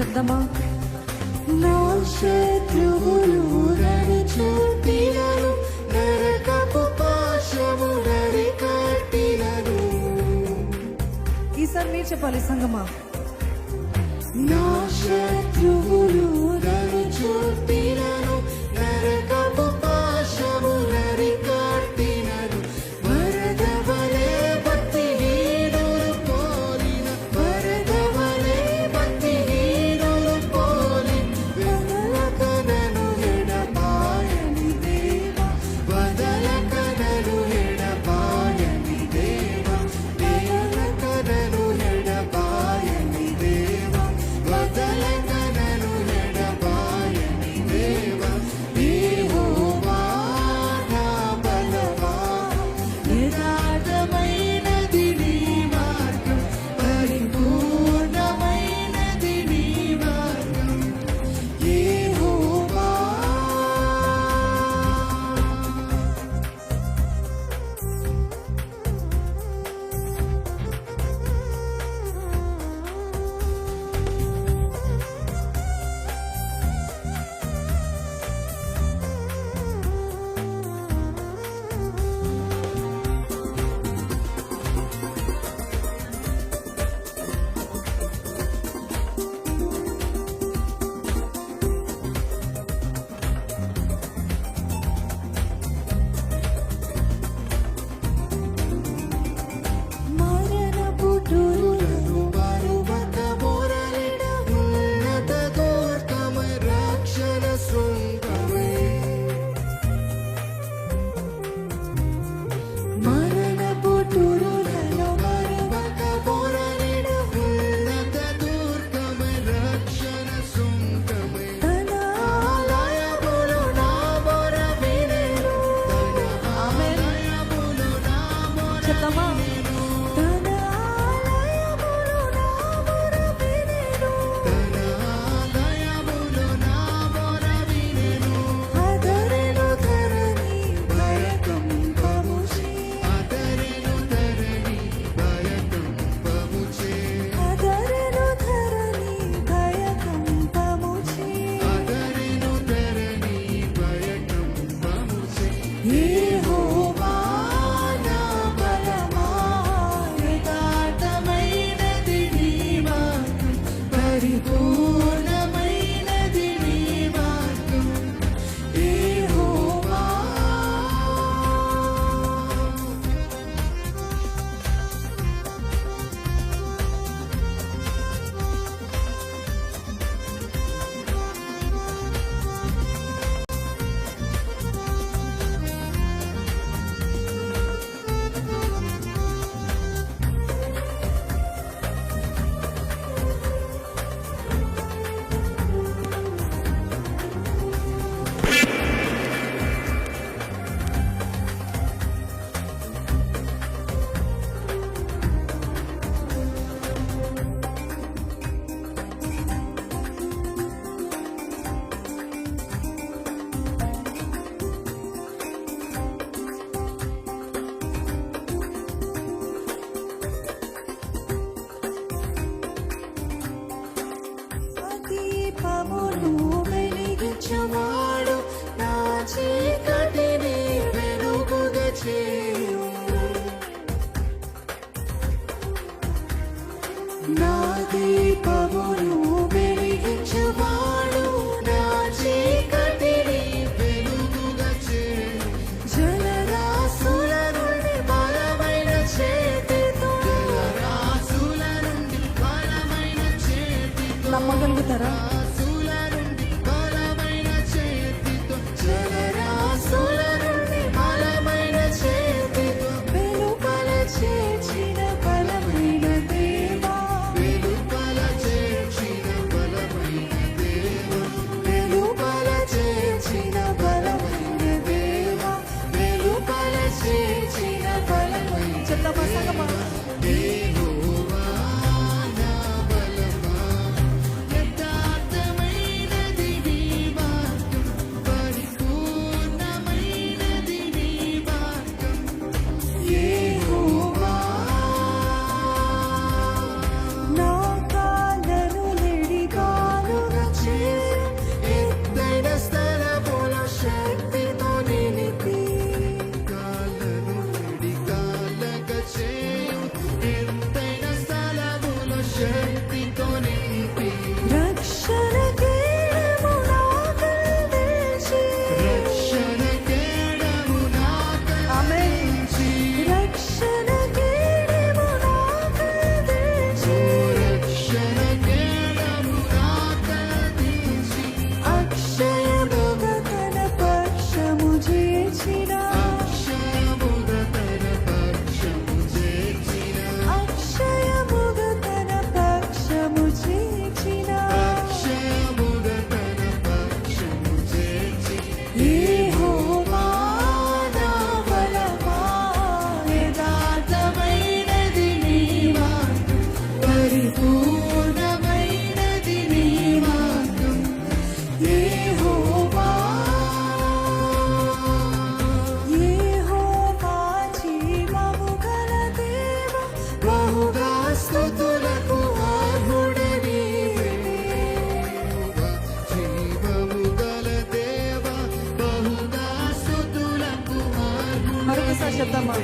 చెప్దామా? నా శత్రువులు నన్ను చుట్టినను, నరకపు పాశము నరికట్టినను. ఈసారి మీరు చెప్పాలి సంగమా. నా శత్రువులు నన్ను చుట్టినను, నరకపు పాశము నరికట్టినను. వరద వలె భక్తిహీనులు పోలిన, వరద వలె భక్తిహీనులు పోలిన, వదలక నన్ను ఎడబాయని దేవా, వదలక నన్ను ఎడబాయని దేవా, వదలక నన్ను ఎడబాయని దేవా, వదలక నన్ను ఎడబాయని దేవా. యెహోవా నా బలమా, యథార్థమైనది నీ మార్గం, పరిపూర్ణమైనది నీ మార్గం. యెహోవా మరణపు తురులను మరువక మొరలిన, ఉన్నత దుర్గమై రక్షణ శృంగమై. మరణపు తురులను మరువక మొరలిన, ఉన్నత దుర్గమై రక్షణ శృంగమై. తన ఆలయములో నా మొర వినెను, తన ఆలయములో నా మొర చెప్తామా? తన ఆలయములో నా మొర వినెను, తన ఆలయములో నా మొర వినెను. అదరెను ధరణి భయకంపముచే, అదరెను ధరణి భయకంపముచే, అదరెను ధరణి భయకంపముచే, అదరెను ధరణి భయకంపముచే. యెహోవా నా బలమా, యథార్థమైనది నీ మార్గం, పరిపూర్ణమైనది నీ మార్గం. యెహోవా చెప్తామా?